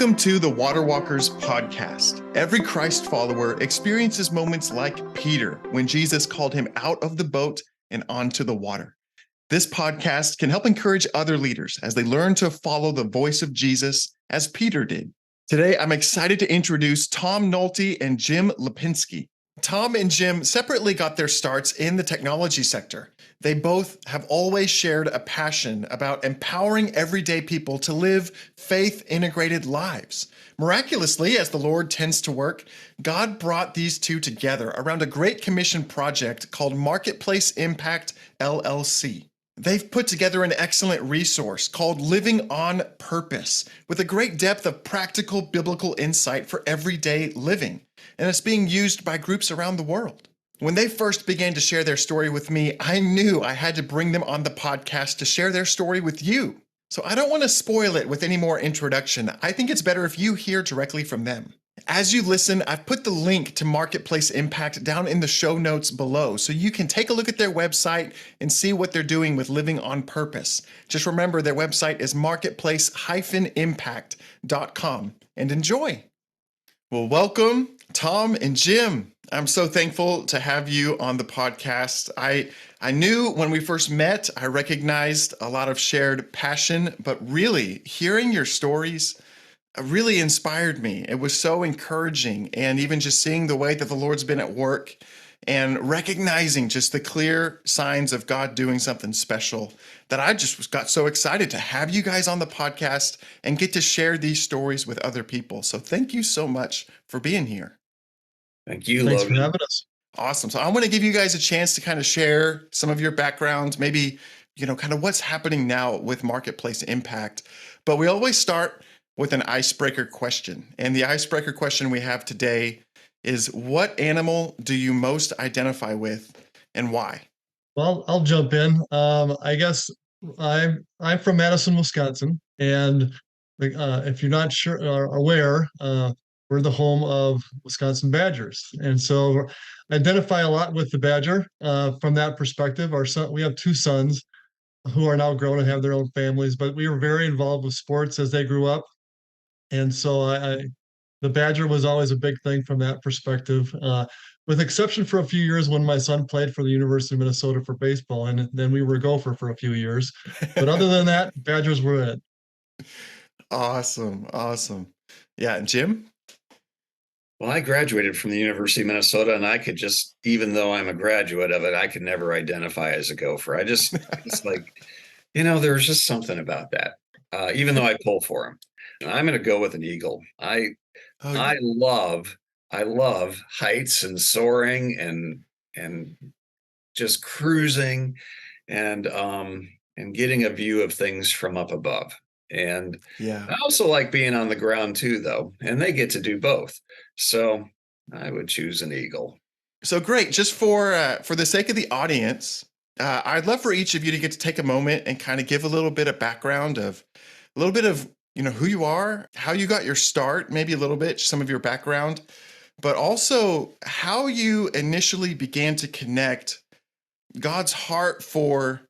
Welcome to the Water Walkers podcast. Every Christ follower experiences moments like Peter when Jesus called him out of the boat and onto the water. This podcast can help encourage other leaders as they learn to follow the voice of Jesus as Peter did. Today, I'm excited to introduce Tom Nohelty and Jim Lapinski. Tom and Jim separately got their starts in the technology sector. They both have always shared a passion about empowering everyday people to live faith-integrated lives. Miraculously, as the Lord tends to work, God brought these two together around a Great Commission project called Marketplace Impact, LLC. They've put together an excellent resource called Living on Purpose, with a great depth of practical biblical insight for everyday living, and it's being used by groups around the world. When they first began to share their story with me, I knew I had to bring them on the podcast to share their story with you. So I don't want to spoil it with any more introduction. I think it's better if you hear directly from them. As you listen, I've put the link to Marketplace Impact down in the show notes below, so you can take a look at their website and see what they're doing with Living on Purpose. Just remember, their website is marketplace-impact.com, and enjoy. Well, welcome, Tom and Jim. I'm so thankful to have you on the podcast. I knew when we first met, I recognized a lot of shared passion, but really hearing your stories really inspired me. It was so encouraging, and even just seeing the way that the Lord's been at work and recognizing just the clear signs of God doing something special, that I just got so excited to have you guys on the podcast and get to share these stories with other people. So thank you so much for being here. Thank you, Thanks Logan. for having us. Awesome. So I want to give you guys a chance to kind of share some of your backgrounds, maybe, kind of what's happening now with Marketplace Impact. But we always start with an icebreaker question. And the icebreaker question we have today is, what animal do you most identify with and why? Well, I'll jump in. I guess I'm from Madison, Wisconsin, and if you're not sure or aware, we're the home of Wisconsin Badgers, and so I identify a lot with the Badger from that perspective. Our son, we have two sons who are now grown and have their own families, but we were very involved with sports as they grew up, and so the Badger was always a big thing from that perspective. With exception for a few years when my son played for the University of Minnesota for baseball, and then we were a Gopher for a few years. But other than that, Badgers were it. Awesome. Yeah, and Jim? Well, I graduated from the University of Minnesota, and I could just, even though I'm a graduate of it, I could never identify as a Gopher. it's like, there's just something about that, even though I pull for them. I'm going to go with an eagle. I love heights and soaring and just cruising and getting a view of things from up above. And yeah, I also like being on the ground too, though, and they get to do both. So I would choose an eagle. So great. Just for the sake of the audience, I'd love for each of you to get to take a moment and kind of give a little bit of background of who you are, how you got your start, maybe a little bit, some of your background, but also how you initially began to connect God's heart for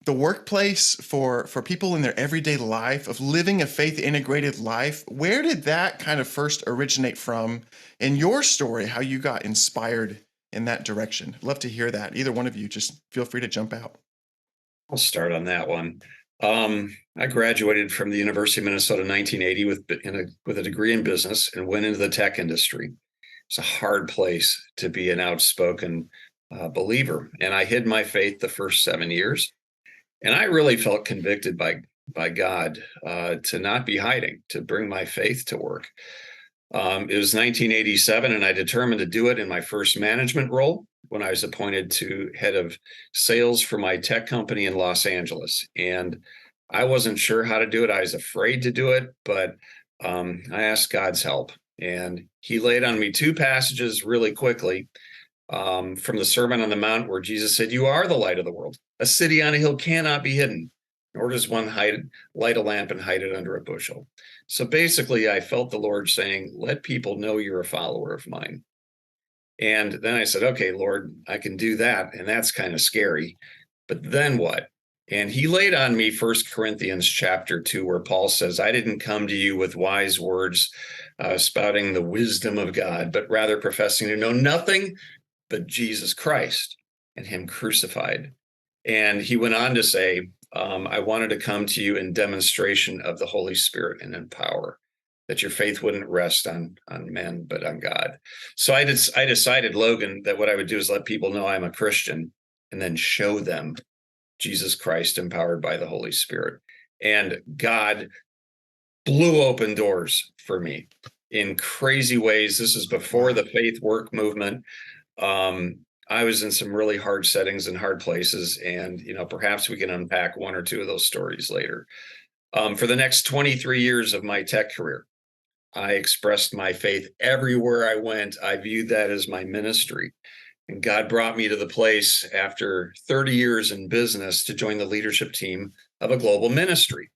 the workplace, for people in their everyday life, of living a faith-integrated life. Where did that kind of first originate from in your story, how you got inspired in that direction? I'd love to hear that. Either one of you, just feel free to jump out. I'll start on that one. I graduated from the University of Minnesota in 1980 with a degree in business and went into the tech industry. It's a hard place to be an outspoken believer, and I hid my faith the first 7 years. And I really felt convicted by God to not be hiding, to bring my faith to work. It was 1987, and I determined to do it in my first management role when I was appointed to head of sales for my tech company in Los Angeles. And I wasn't sure how to do it. I was afraid to do it, but I asked God's help. And he laid on me two passages really quickly from the Sermon on the Mount, where Jesus said, "You are the light of the world. A city on a hill cannot be hidden, nor does one light a lamp and hide it under a bushel." So basically, I felt the Lord saying, let people know you're a follower of mine. And then I said, okay, Lord, I can do that. And that's kind of scary. But then what? And he laid on me 1 Corinthians chapter 2, where Paul says, I didn't come to you with wise words, spouting the wisdom of God, but rather professing to know nothing but Jesus Christ and him crucified. And he went on to say, I wanted to come to you in demonstration of the Holy Spirit and in power, that your faith wouldn't rest on men, but on God. So I decided, Logan, that what I would do is let people know I'm a Christian and then show them Jesus Christ empowered by the Holy Spirit. And God blew open doors for me in crazy ways. This is before the faith work movement. I was in some really hard settings and hard places, and perhaps we can unpack one or two of those stories later. For the next 23 years of my tech career, I expressed my faith everywhere I went. I viewed that as my ministry. And God brought me to the place after 30 years in business to join the leadership team of a global ministry.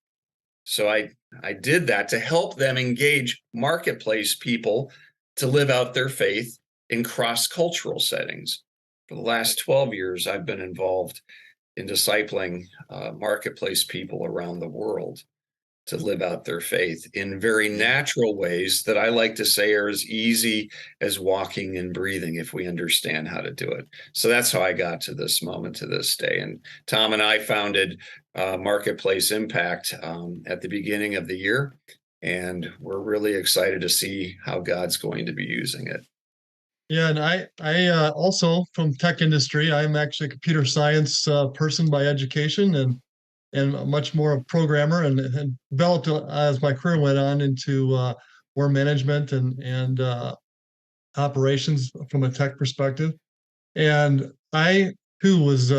So I did that to help them engage marketplace people to live out their faith in cross-cultural settings. For the last 12 years, I've been involved in discipling marketplace people around the world to live out their faith in very natural ways that I like to say are as easy as walking and breathing if we understand how to do it. So that's how I got to this moment, to this day. And Tom and I founded Marketplace Impact at the beginning of the year, and we're really excited to see how God's going to be using it. Yeah, and I also from tech industry. I'm actually a computer science person by education, and much more a programmer, and developed as my career went on into more management and operations from a tech perspective. And I too was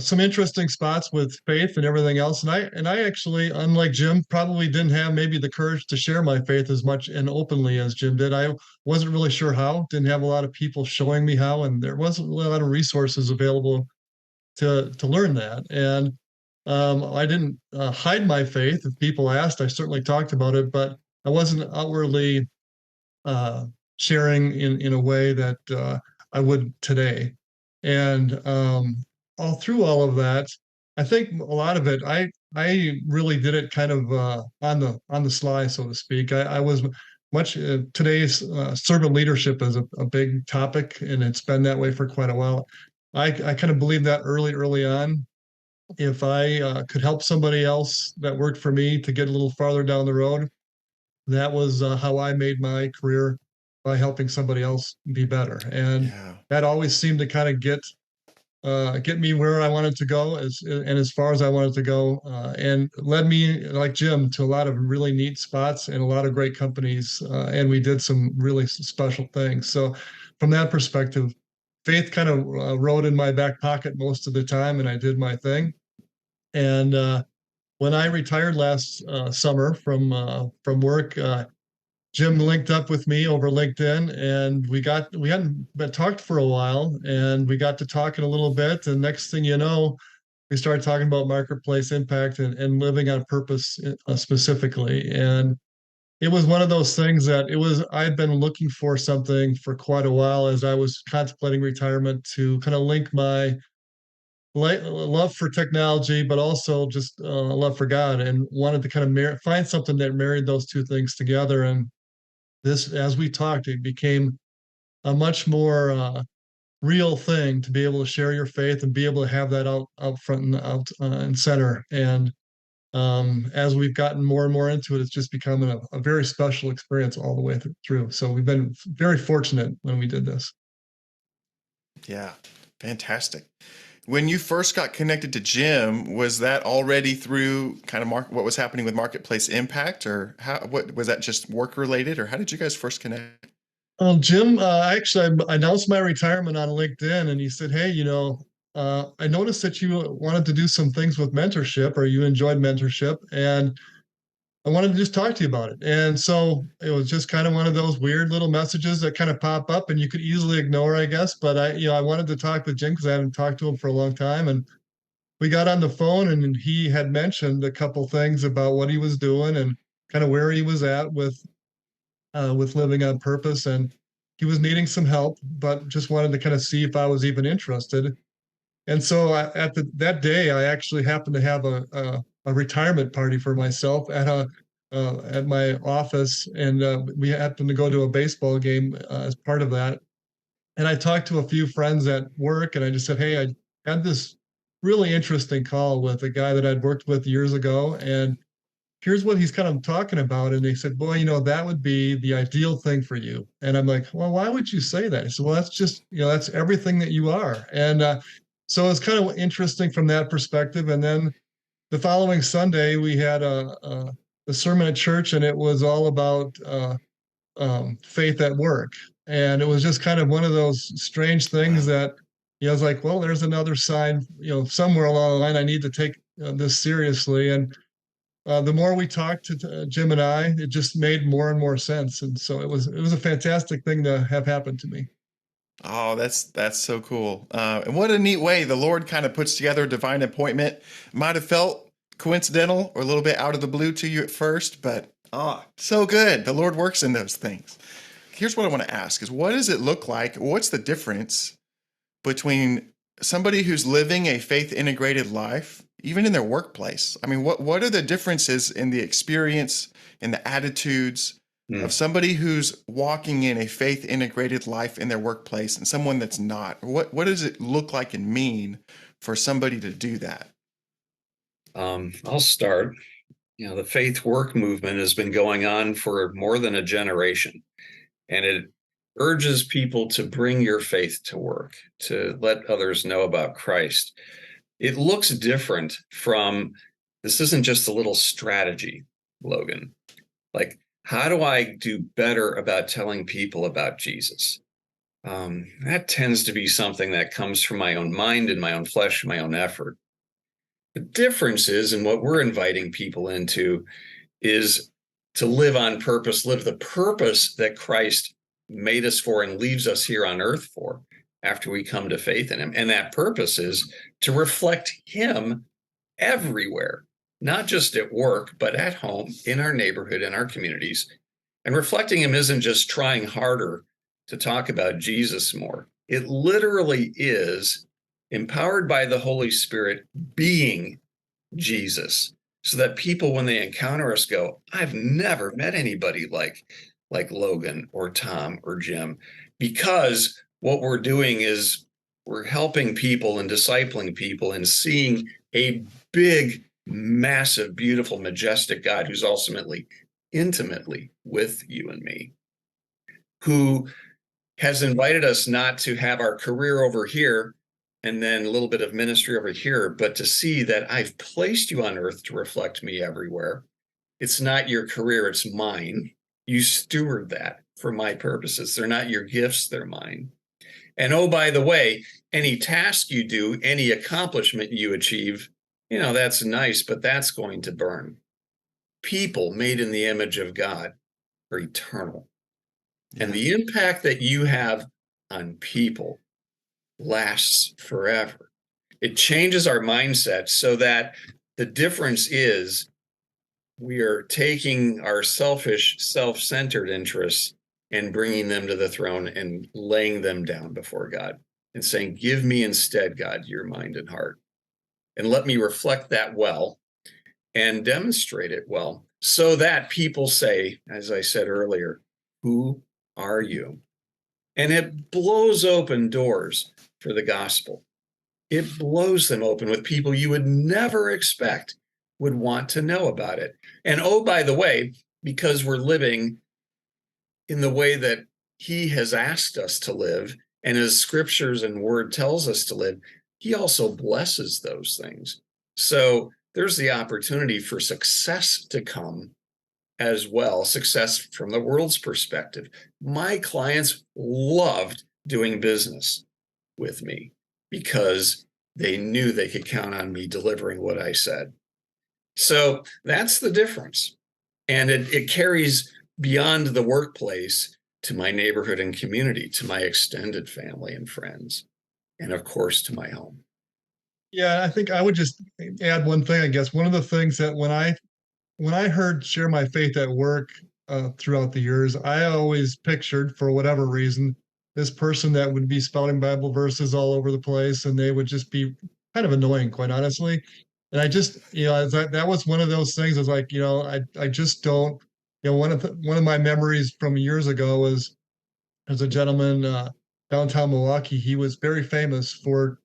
some interesting spots with faith and everything else. And I actually, unlike Jim, probably didn't have maybe the courage to share my faith as much and openly as Jim did. I wasn't really sure how, didn't have a lot of people showing me how, and there wasn't really a lot of resources available to learn that. And I didn't hide my faith. If people asked, I certainly talked about it, but I wasn't outwardly sharing in a way that I would today. And all through all of that, I think a lot of it, I really did it kind of on the sly, so to speak. I was much today's servant leadership is a big topic, and it's been that way for quite a while. I kind of believe that early on. If I could help somebody else that worked for me to get a little farther down the road, that was how I made my career, by helping somebody else be better. And that always seemed to kind of get me where I wanted to go as far as I wanted to go, and led me, like Jim, to a lot of really neat spots and a lot of great companies, and we did some really special things. So from that perspective, faith kind of rode in my back pocket most of the time, and I did my thing. And when I retired last summer from work, Jim linked up with me over LinkedIn, and we hadn't been talked for a while, and we got to talking a little bit. And next thing you know, we started talking about marketplace impact and living on purpose specifically. And it was one of those things that I'd been looking for something for quite a while as I was contemplating retirement, to kind of link my love for technology, but also just love for God, and wanted to kind of find something that married those two things together. And this, as we talked, it became a much more real thing to be able to share your faith and be able to have that out front and out and center. And as we've gotten more and more into it, it's just becoming a very special experience all the way through. So we've been very fortunate when we did this. Yeah, fantastic. When you first got connected to Jim, was that already through kind of what was happening with Marketplace Impact, or what was that, just work related, or how did you guys first connect? Jim, actually, I announced my retirement on LinkedIn, and he said, "Hey, I noticed that you wanted to do some things with mentorship, or you enjoyed mentorship, and I wanted to just talk to you about it." And so it was just kind of one of those weird little messages that kind of pop up, and you could easily ignore, I guess. But I wanted to talk with Jim because I haven't talked to him for a long time, and we got on the phone, and he had mentioned a couple things about what he was doing and kind of where he was at with living on purpose, and he was needing some help, but just wanted to kind of see if I was even interested. And so that day, I actually happened to have a retirement party for myself at my office, and we happened to go to a baseball game as part of that. And I talked to a few friends at work, and I just said, "Hey, I had this really interesting call with a guy that I'd worked with years ago, and here's what he's kind of talking about." And they said, "Boy, that would be the ideal thing for you." And I'm like, "Well, why would you say that?" He said, "Well, that's just, that's everything that you are." And so it's kind of interesting from that perspective. And then the following Sunday, we had a sermon at church, and it was all about faith at work. And it was just kind of one of those strange things Wow. that, I was like, well, there's another sign, somewhere along the line, I need to take this seriously. And the more we talked to Jim and I, it just made more and more sense. And so it was a fantastic thing to have happen to me. Oh, that's so cool. And what a neat way the Lord kind of puts together a divine appointment. Might have felt coincidental or a little bit out of the blue to you at first, but so good. The Lord works in those things. Here's what I want to ask is what does it look like? What's the difference between somebody who's living a faith integrated life, even in their workplace? I mean, what are the differences in the experience, in the attitudes of somebody who's walking in a faith integrated life in their workplace and someone that's not? What does it look like and mean for somebody to do that? I'll start. The faith work movement has been going on for more than a generation, and it urges people to bring your faith to work, to let others know about Christ. It looks different from this isn't just a little strategy, Logan. Like, how do I do better about telling people about Jesus? That tends to be something that comes from my own mind and my own flesh, my own effort. The difference is, and what we're inviting people into is to live on purpose, live the purpose that Christ made us for and leaves us here on earth for after we come to faith in him. And that purpose is to reflect him everywhere, not just at work, but at home, in our neighborhood, in our communities. And reflecting him isn't just trying harder to talk about Jesus more. It literally is empowered by the Holy Spirit being Jesus, so that people, when they encounter us, go, I've never met anybody like Logan or Tom or Jim, because what we're doing is we're helping people and discipling people and seeing a big, massive, beautiful, majestic God who's ultimately intimately with you and me, who has invited us not to have our career over here and then a little bit of ministry over here, but to see that I've placed you on earth to reflect me everywhere. It's not your career, it's mine. You steward that for my purposes. They're not your gifts, they're mine. And oh, by the way, any task you do, any accomplishment you achieve, that's nice, but that's going to burn. People made in the image of God are eternal. And the impact that you have on people lasts forever. It changes our mindset so that the difference is we are taking our selfish, self-centered interests and bringing them to the throne and laying them down before God and saying, give me instead, God, your mind and heart, and let me reflect that well and demonstrate it well, so that people say, as I said earlier, who are you? And it blows open doors for the gospel. It blows them open with people you would never expect would want to know about it. And oh, by the way, because we're living in the way that he has asked us to live, and his scriptures and word tells us to live, he also blesses those things. So there's the opportunity for success to come as well, success from the world's perspective. My clients loved doing business with me because they knew they could count on me delivering what I said. So that's the difference. And it carries beyond the workplace to my neighborhood and community, to my extended family and friends, and of course, to my home. Yeah, I think I would just add one thing, I guess. One of the things that when I heard share my faith at work throughout the years, I always pictured, for whatever reason, this person that would be spouting Bible verses all over the place, and they would just be kind of annoying, quite honestly. And I just, that was one of those things. Is like, I just don't. One of my memories from years ago was there's a gentleman downtown Milwaukee. He was very famous for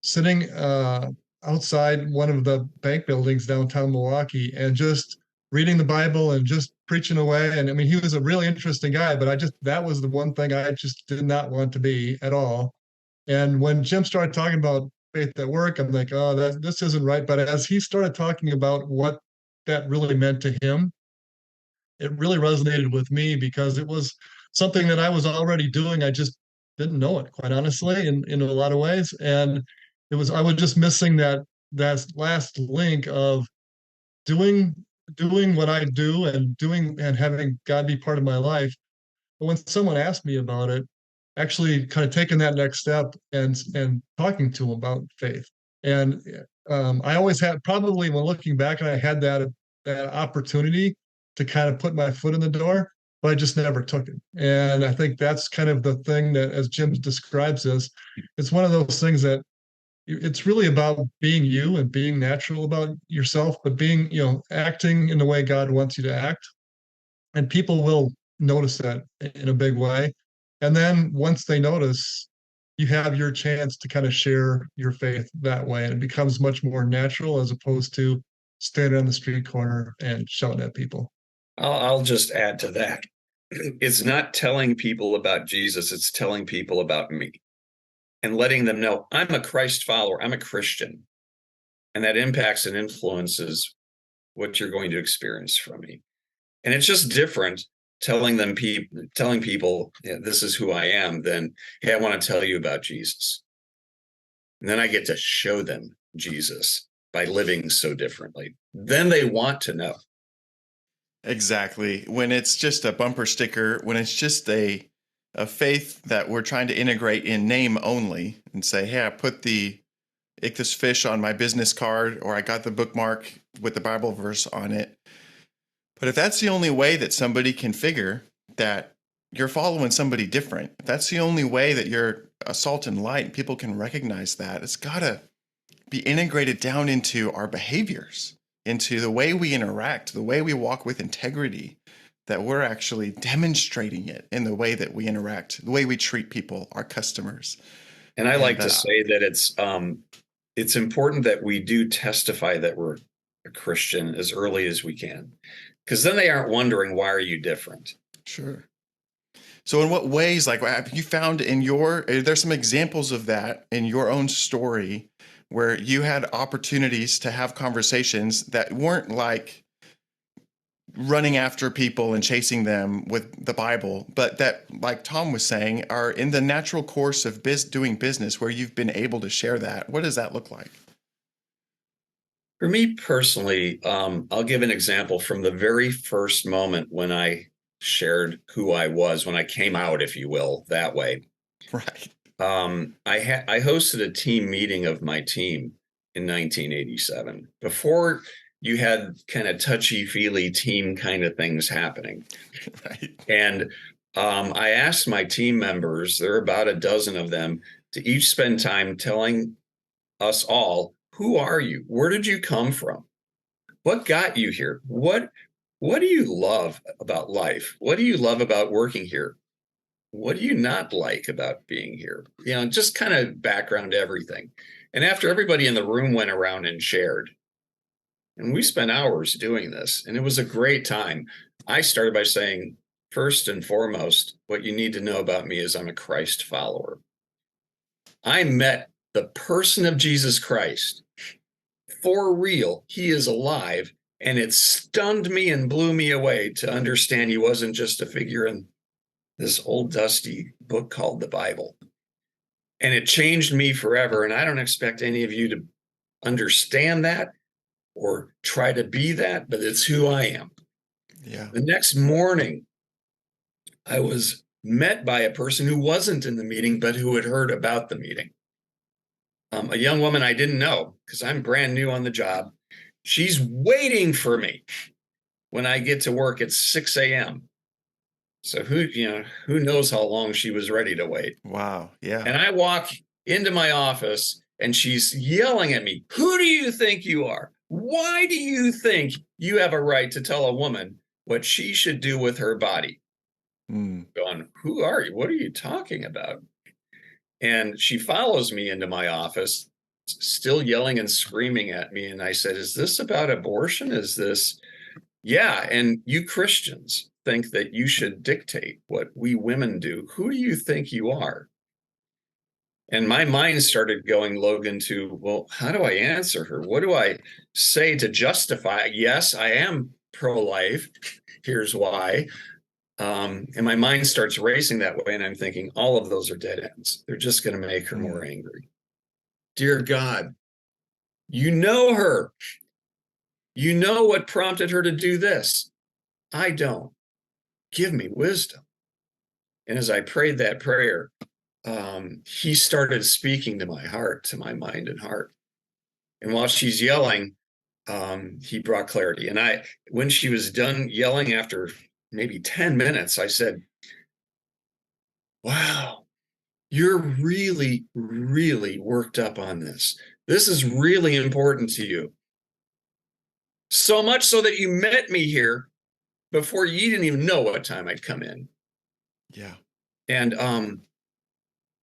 sitting outside one of the bank buildings downtown Milwaukee and just reading the Bible and just preaching away. And I mean, he was a really interesting guy, but that was the one thing I just did not want to be at all. And when Jim started talking about faith at work, I'm like, oh, this isn't right. But as he started talking about what that really meant to him, it really resonated with me because it was something that I was already doing. I just didn't know it, quite honestly, in a lot of ways. And I was just missing that last link of doing doing what I do and doing and having God be part of my life. But when someone asked me about it, actually kind of taking that next step and talking to them about faith. And I always had, probably when looking back, and I had that opportunity to kind of put my foot in the door, but I just never took it. And I think that's kind of the thing that, as Jim describes this, it's one of those things that it's really about being you and being natural about yourself, but being, acting in the way God wants you to act. And people will notice that in a big way. And then once they notice, you have your chance to kind of share your faith that way. And it becomes much more natural as opposed to standing on the street corner and shouting at people. I'll just add to that. It's not telling people about Jesus, it's telling people about me and letting them know I'm a Christ follower, I'm a Christian. And that impacts and influences what you're going to experience from me. And it's just different telling people, yeah, this is who I am, than, hey, I want to tell you about Jesus. And then I get to show them Jesus by living so differently. Then they want to know. Exactly. When it's just a bumper sticker, when it's just a faith that we're trying to integrate in name only and say, hey, I put the ichthus fish on my business card, or I got the bookmark with the Bible verse on it. But if that's the only way that somebody can figure that you're following somebody different, if that's the only way that you're a salt and light, people can recognize that, it's got to be integrated down into our behaviors, into the way we interact, the way we walk with integrity, that we're actually demonstrating it in the way that we interact, the way we treat people, our customers. And I like to say that it's important that we do testify that we're a Christian as early as we can, because then they aren't wondering, why are you different? Sure. So in what ways, like, have you found there's some examples of that in your own story where you had opportunities to have conversations that weren't like running after people and chasing them with the Bible, but that, like Tom was saying, are in the natural course of doing business where you've been able to share that? What does that look like? For me personally, I'll give an example from the very first moment when I shared who I was, when I came out, if you will, that way. Right. I hosted a team meeting of my team in 1987, before you had kind of touchy-feely team kind of things happening. Right. And I asked my team members, there are about a dozen of them, to each spend time telling us all, who are you? Where did you come from? What got you here? What do you love about life? What do you love about working here? What do you not like about being here? Just kind of background everything. And after everybody in the room went around and shared, and we spent hours doing this, and it was a great time. I started by saying, first and foremost, what you need to know about me is I'm a Christ follower. I met the person of Jesus Christ. For real, he is alive. And it stunned me and blew me away to understand he wasn't just a figure in this old dusty book called the Bible. And it changed me forever. And I don't expect any of you to understand that or try to be that, but it's who I am. Yeah. The next morning, I was met by a person who wasn't in the meeting, but who had heard about the meeting. A young woman I didn't know, because I'm brand new on the job. She's waiting for me when I get to work at 6 a.m. So who knows how long she was ready to wait. Wow. Yeah. And I walk into my office and she's yelling at me, "Who do you think you are? Why do you think you have a right to tell a woman what she should do with her body?" Going, "Who are you? What are you talking about?" And she follows me into my office, still yelling and screaming at me. And I said, "Is this about abortion? Is this?" "Yeah. And you Christians think that you should dictate what we women do. Who do you think you are?" And my mind started going, Logan, to, well, how do I answer her? What do I say to justify? Yes, I am pro-life. Here's why. And my mind starts racing that way. And I'm thinking, all of those are dead ends. They're just going to make her more angry. Dear God, you know her. You know what prompted her to do this. I don't. Give me wisdom. And as I prayed that prayer, he started speaking to my heart, to my mind and heart. And while she's yelling, he brought clarity. And when she was done yelling after maybe 10 minutes, I said, "Wow, you're really, really worked up on this. This is really important to you. So much so that you met me here before you didn't even know what time I'd come in." Yeah. And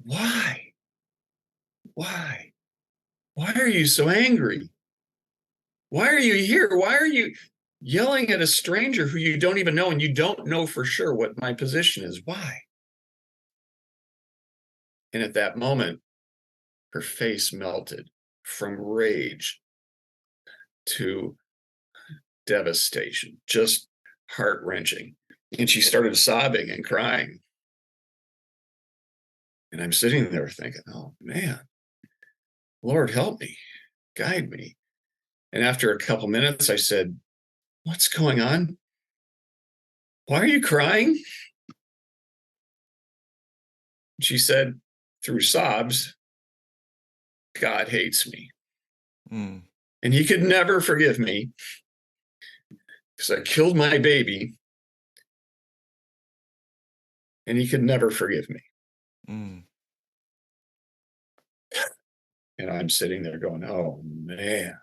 why? Why? Why are you so angry? Why are you here? Why are you yelling at a stranger who you don't even know, and you don't know for sure what my position is? Why? And at that moment, her face melted from rage to devastation, just heart-wrenching. And she started sobbing and crying. And I'm sitting there thinking, oh man, Lord, help me, guide me. And after a couple minutes, I said, "What's going on? Why are you crying?" She said, through sobs, "God hates me. And he could never forgive me because I killed my baby, and he could never forgive me." And I'm sitting there going, oh man.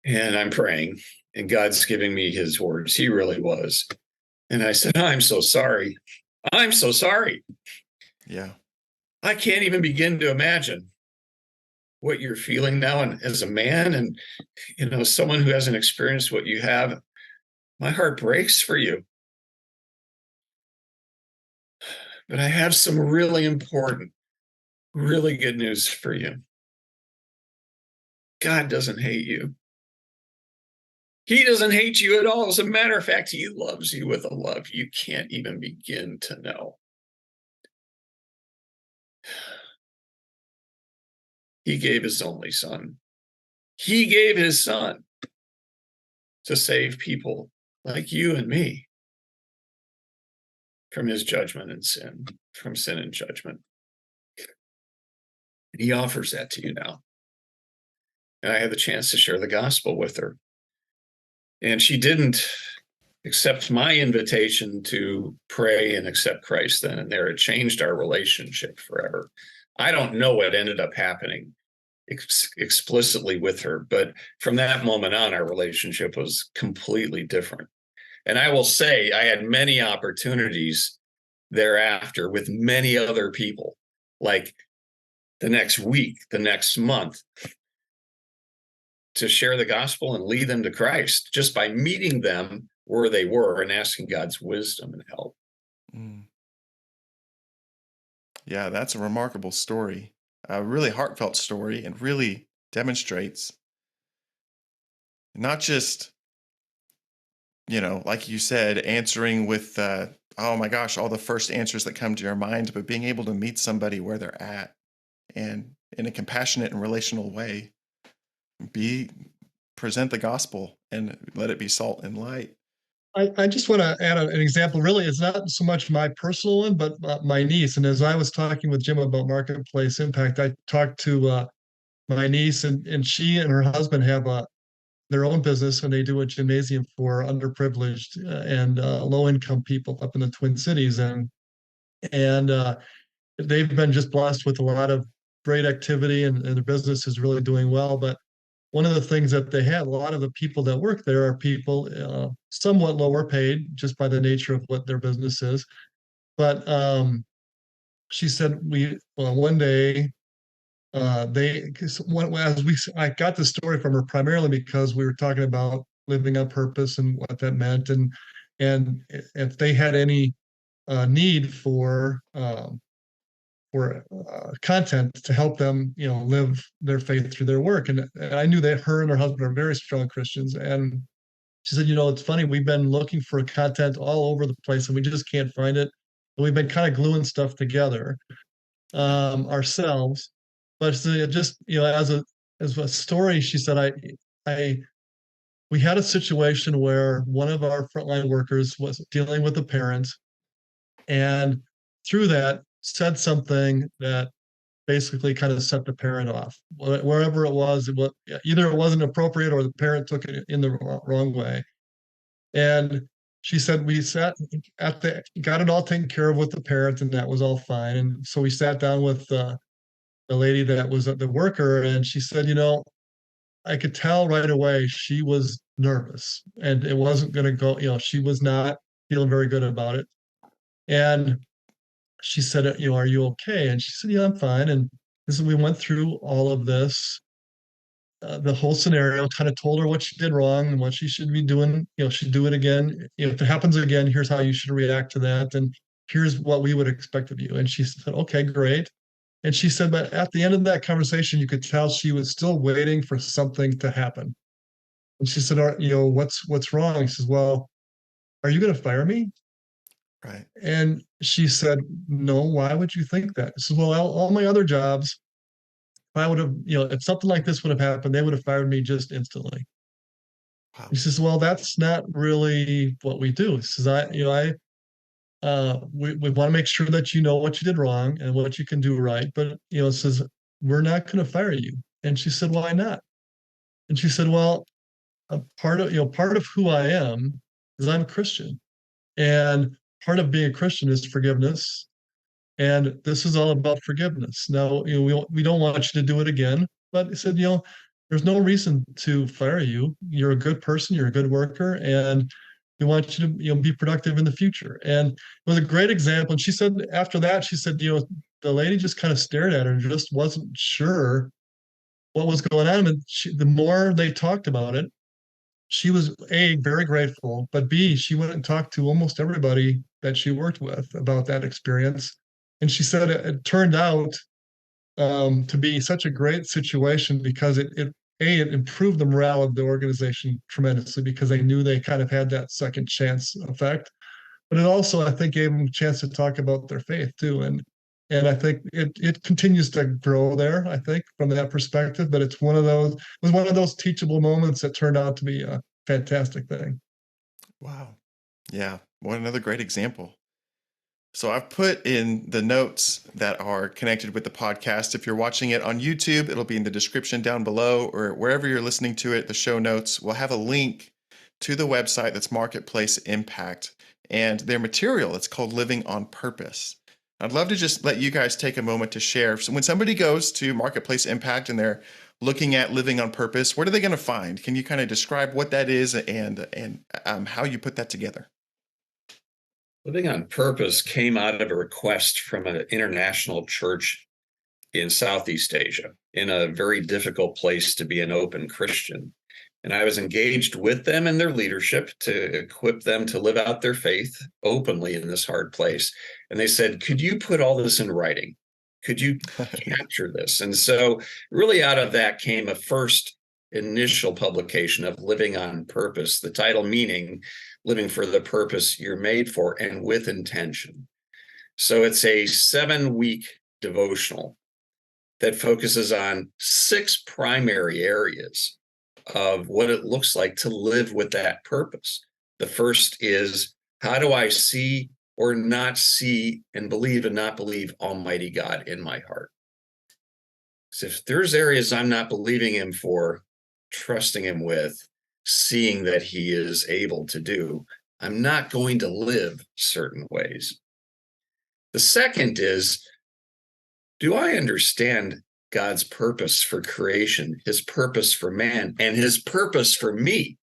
And I'm praying, and God's giving me his words. He really was. And I said, "I'm so sorry. I'm so sorry. Yeah. I can't even begin to imagine what you're feeling now. And as a man, and someone who hasn't experienced what you have, my heart breaks for you. But I have some really important, really good news for you. God doesn't hate you. He doesn't hate you at all. As a matter of fact, he loves you with a love you can't even begin to know. He gave his only son. He gave his son to save people like you and me from his judgment and sin, from sin and judgment. And he offers that to you now. And I had the chance to share the gospel with her. And she didn't accept my invitation to pray and accept Christ then and there. It changed our relationship forever. I don't know what ended up happening explicitly with her, but from that moment on, our relationship was completely different. And I will say I had many opportunities thereafter with many other people, like the next week, the next month, to share the gospel and lead them to Christ just by meeting them where they were and asking God's wisdom and help. Yeah, that's a remarkable story, a really heartfelt story, and really demonstrates not just, like you said, answering with, oh my gosh, all the first answers that come to your mind, but being able to meet somebody where they're at and in a compassionate and relational way, present the gospel and let it be salt and light. I just want to add an example. Really, it's not so much my personal one, but my niece. And as I was talking with Jim about marketplace impact, I talked to my niece, and she and her husband have their own business, and they do a gymnasium for underprivileged and low-income people up in the Twin Cities, and they've been just blessed with a lot of great activity, and their business is really doing well. But one of the things that they had, a lot of the people that work there are people somewhat lower paid just by the nature of what their business is. But she said one day I got the story from her primarily because we were talking about living on purpose and what that meant, and if they had any need for content to help them, live their faith through their work. And I knew that her and her husband are very strong Christians. And she said, it's funny, we've been looking for content all over the place and we just can't find it. And we've been kind of gluing stuff together ourselves. But just, as a story, she said, we had a situation where one of our frontline workers was dealing with a parent, and through that said something that basically kind of set the parent off. Wherever it was either it wasn't appropriate or the parent took it in the wrong way. And she said we got it all taken care of with the parent, and that was all fine. And so we sat down with the lady that was the worker, and she said, I could tell right away she was nervous and it wasn't going to go, she was not feeling very good about it. And she said, are you okay? And she said, yeah, I'm fine. And we went through all of this, the whole scenario, kind of told her what she did wrong and what she should be doing. She'd do it again. If it happens again, here's how you should react to that. And here's what we would expect of you. And she said, okay, great. And she said, but at the end of that conversation, you could tell she was still waiting for something to happen. And she said, what's wrong? She says, well, are you going to fire me? Right. And she said, no, why would you think that? She said, well, all my other jobs, if I would have, if something like this would have happened, they would have fired me just instantly. Wow. He says, well, that's not really what we do. He says, we want to make sure that you know what you did wrong and what you can do right. But, it says, we're not going to fire you. And she said, why not? And she said, well, part of who I am is I'm a Christian. And part of being a Christian is forgiveness. And this is all about forgiveness. Now, we don't want you to do it again, but he said, there's no reason to fire you. You're a good person, you're a good worker, and we want you to, be productive in the future. And it was a great example. And she said, after that, she said, the lady just kind of stared at her and just wasn't sure what was going on. And the more they talked about it, she was A, very grateful, but B, she went and talked to almost everybody that she worked with about that experience. And she said it turned out to be such a great situation because it improved the morale of the organization tremendously because they knew they kind of had that second chance effect. But it also, I think, gave them a chance to talk about their faith too. And I think it continues to grow there, I think, from that perspective. But it was one of those teachable moments that turned out to be a fantastic thing. Wow. Yeah. Another great example. So I've put in the notes that are connected with the podcast. If you're watching it on YouTube, it'll be in the description down below, or wherever you're listening to it, the show notes will have a link to the website that's Marketplace Impact and their material. It's called Living on Purpose. I'd love to just let you guys take a moment to share. So when somebody goes to Marketplace Impact and they're looking at living on purpose, what are they going to find? Can you kind of describe what that is and how you put that together? Living on Purpose came out of a request from an international church in Southeast Asia, in a very difficult place to be an open Christian. And I was engaged with them and their leadership to equip them to live out their faith openly in this hard place. And they said, could you put all this in writing? Could you capture this? And so really out of that came a first initial publication of Living on Purpose, the title meaning living for the purpose you're made for and with intention. So it's a 7-week devotional that focuses on 6 primary areas of what it looks like to live with that purpose. The first is, how do I see or not see and believe and not believe Almighty God in my heart? So if there's areas I'm not believing him for, trusting him with, seeing that he is able to do, I'm not going to live certain ways. The second is, do I understand God's purpose for creation, his purpose for man, and his purpose for me?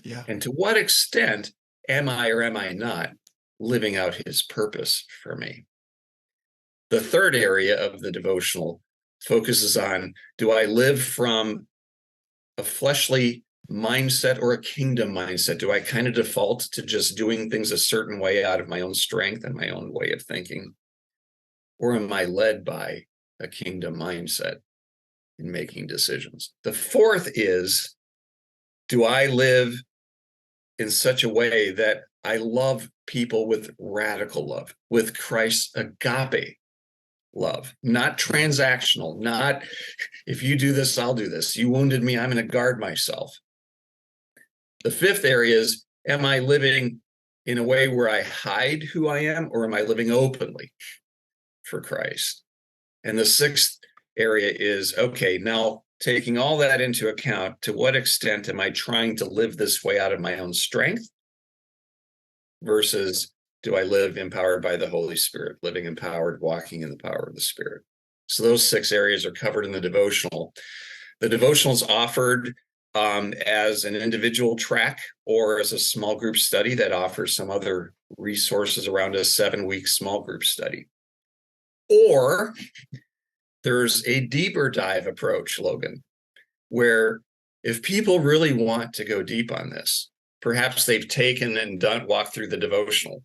Yeah. And to what extent am I or am I not living out his purpose for me? The third area of the devotional focuses on, do I live from a fleshly mindset or a kingdom mindset? Do I kind of default to just doing things a certain way out of my own strength and my own way of thinking? Or am I led by a kingdom mindset in making decisions? The fourth is, do I live in such a way that I love people with radical love, with Christ's agape love, not transactional, not if you do this, I'll do this. You wounded me, I'm going to guard myself. The fifth area is, am I living in a way where I hide who I am, or am I living openly for Christ? And the sixth area is, okay, now taking all that into account, to what extent am I trying to live this way out of my own strength versus do I live empowered by the Holy Spirit, living empowered, walking in the power of the Spirit? So those 6 areas are covered in the devotional. The devotional is offered as an individual track or as a small group study that offers some other resources around a 7-week small group study. Or there's a deeper dive approach, Logan, where if people really want to go deep on this, perhaps they've taken and walked through the devotional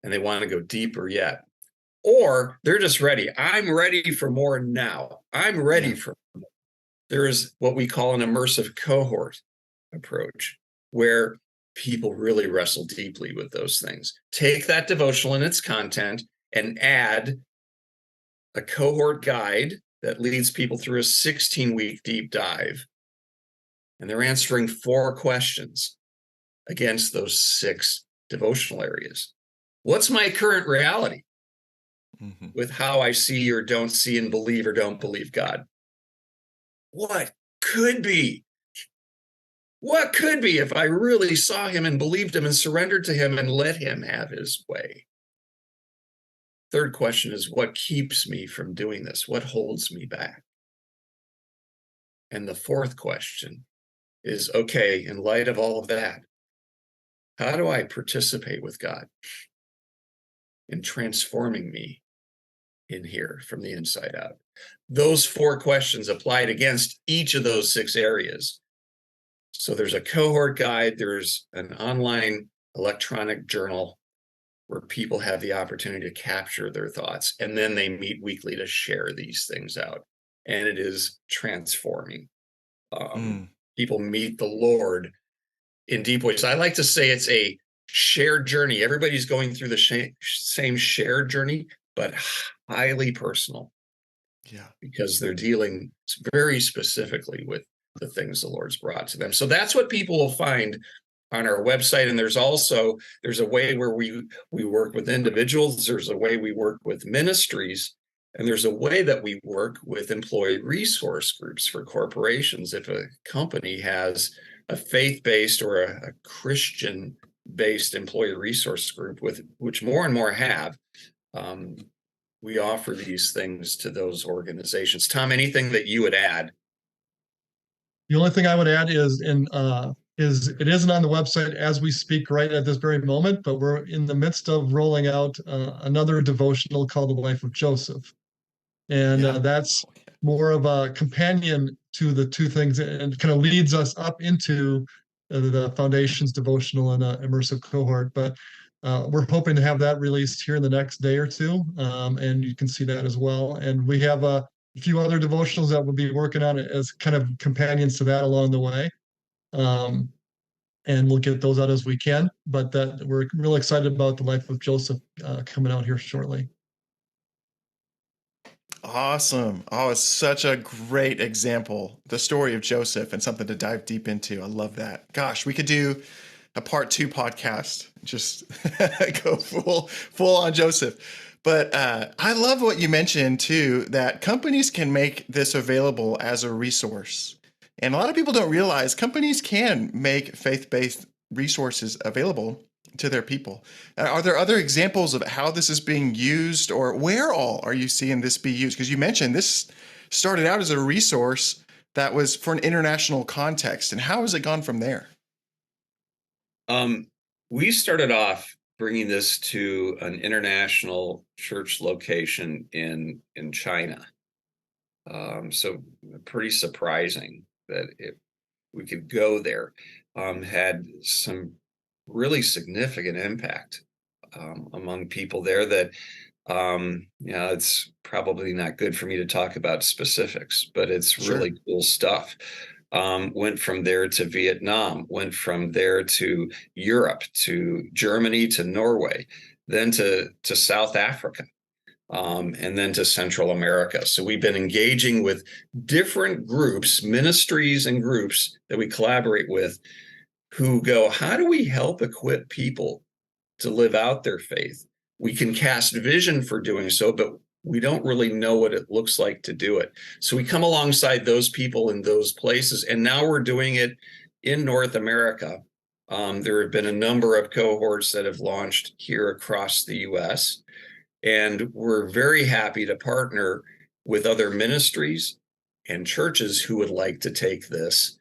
and they want to go deeper yet. Or they're just ready. I'm ready for more now. I'm ready for more. There is what we call an immersive cohort approach, where people really wrestle deeply with those things. Take that devotional and its content and add a cohort guide that leads people through a 16-week deep dive. And they're answering 4 questions against those 6 devotional areas. What's my current reality with how I see or don't see and believe or don't believe God? What could be? What could be if I really saw him and believed him and surrendered to him and let him have his way? Third question is, what keeps me from doing this? What holds me back? And the fourth question is, okay, in light of all of that, how do I participate with God in transforming me in here from the inside out? Those 4 questions applied against each of those 6 areas. So there's a cohort guide, there's an online electronic journal where people have the opportunity to capture their thoughts, and then they meet weekly to share these things out. And it is transforming. People meet the Lord in deep ways. I like to say it's a shared journey. Everybody's going through the same shared journey, but highly personal. Yeah. Because they're dealing very specifically with the things the Lord's brought to them. So that's what people will find on our website. And there's a way where we work with individuals. There's a way we work with ministries. And there's a way that we work with employee resource groups for corporations. If a company has a faith-based or a Christian-based employee resource group, which more and more have, we offer these things to those organizations. Tom, anything that you would add? The only thing I would add is it isn't on the website as we speak right at this very moment, but we're in the midst of rolling out another devotional called The Life of Joseph. And that's more of a companion to the 2 things and kind of leads us up into the Foundation's devotional and immersive cohort. But we're hoping to have that released here in the next day or 2, and you can see that as well. And we have a few other devotionals that we'll be working on as kind of companions to that along the way. And we'll get those out as we can. But that we're really excited about The Life of Joseph coming out here shortly. Awesome. Oh, it's such a great example. The story of Joseph, and something to dive deep into. I love that. Gosh, we could do a part 2 podcast, just go full on Joseph. But I love what you mentioned too, that companies can make this available as a resource. And a lot of people don't realize companies can make faith-based resources available to their people. Are there other examples of how this is being used, or where all are you seeing this be used? Because you mentioned this started out as a resource that was for an international context. And how has it gone from there? We started off bringing this to an international church location in China. So pretty surprising that we could go there. Had some really significant impact among people there that it's probably not good for me to talk about specifics, but it's really Sure. cool stuff. Went from there to Vietnam, went from there to Europe, to Germany, to Norway, then to South Africa, and then to Central America. So we've been engaging with different groups, ministries and groups that we collaborate with, who go, how do we help equip people to live out their faith? We can cast vision for doing so, but we don't really know what it looks like to do it. So we come alongside those people in those places, and now we're doing it in North America. There have been a number of cohorts that have launched here across the US, and we're very happy to partner with other ministries and churches who would like to take this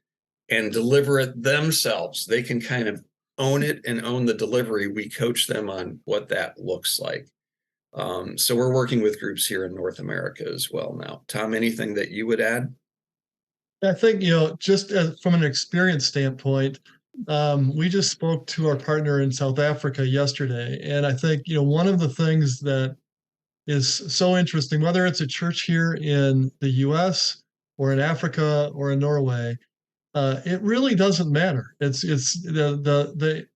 and deliver it themselves. They can kind of own it and own the delivery. We coach them on what that looks like. So we're working with groups here in North America as well now. Tom, anything that you would add? I think, just from an experience standpoint, we just spoke to our partner in South Africa yesterday. And I think, one of the things that is so interesting, whether it's a church here in the US or in Africa or in Norway, it really doesn't matter. It's the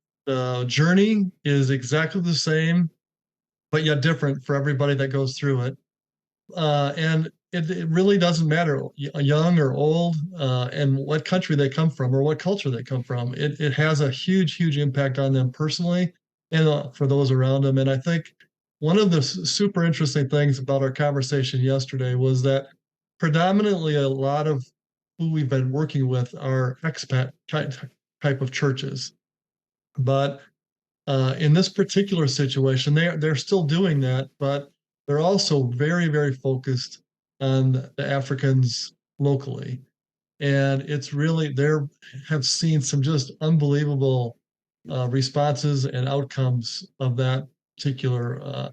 journey is exactly the same, but yet different for everybody that goes through it. And it really doesn't matter, young or old, and what country they come from or what culture they come from. It has a huge impact on them personally and for those around them. And I think one of the super interesting things about our conversation yesterday was that predominantly a lot of who we've been working with are expat type of churches. But in this particular situation, they're still doing that, but they're also very focused on the Africans locally, and it's really they have seen some just unbelievable responses and outcomes of that particular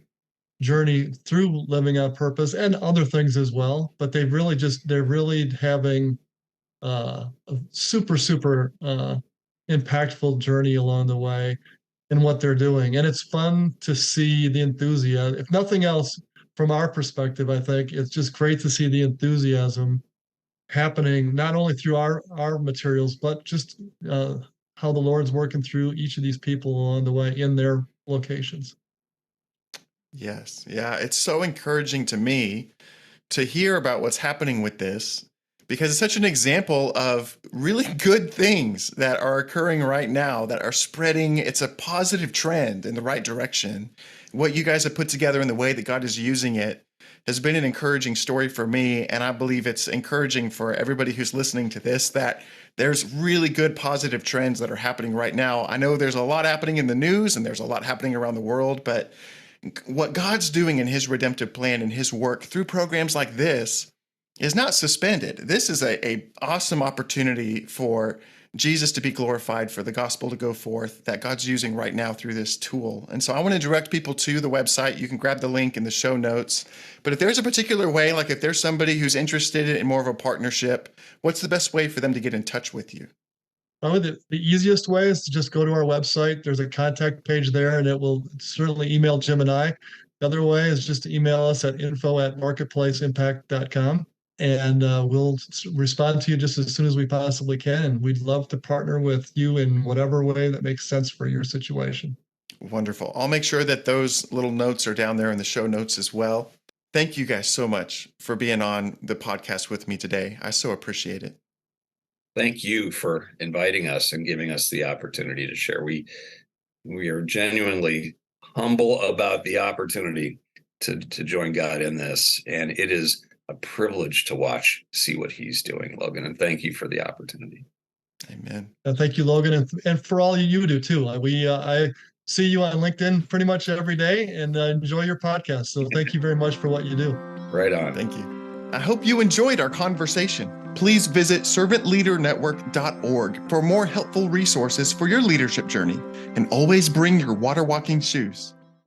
journey through living on purpose and other things as well. But they're really having a super impactful journey along the way in what they're doing. And it's fun to see the enthusiasm. If nothing else, from our perspective, I think it's just great to see the enthusiasm happening not only through our materials, but just how the Lord's working through each of these people along the way in their locations. Yes. Yeah. It's so encouraging to me to hear about what's happening with this, because it's such an example of really good things that are occurring right now that are spreading. It's a positive trend in the right direction. What you guys have put together and the way that God is using it has been an encouraging story for me. And I believe it's encouraging for everybody who's listening to this, that there's really good positive trends that are happening right now. I know there's a lot happening in the news and there's a lot happening around the world, but what God's doing in his redemptive plan and his work through programs like this is not suspended. This is a awesome opportunity for Jesus to be glorified, for the gospel to go forth, that God's using right now through this tool. And so I want to direct people to the website. You can grab the link in the show notes. But if there's a particular way, like if there's somebody who's interested in more of a partnership, what's the best way for them to get in touch with you? Probably the easiest way is to just go to our website. There's a contact page there, and it will certainly email Jim and I. The other way is just to email us at info@marketplaceimpact.com, and we'll respond to you just as soon as we possibly can. And we'd love to partner with you in whatever way that makes sense for your situation. Wonderful. I'll make sure that those little notes are down there in the show notes as well. Thank you guys so much for being on the podcast with me today. I so appreciate it. Thank you for inviting us and giving us the opportunity to share. We are genuinely humble about the opportunity to join God in this, and it is a privilege to see what he's doing, Logan. And thank you for the opportunity. Amen. Thank you, Logan, and for all you do too. I see you on LinkedIn pretty much every day, and enjoy your podcast. So thank you very much for what you do. Right on. Thank you. I hope you enjoyed our conversation. Please visit servantleadernetwork.org for more helpful resources for your leadership journey, and always bring your water walking shoes.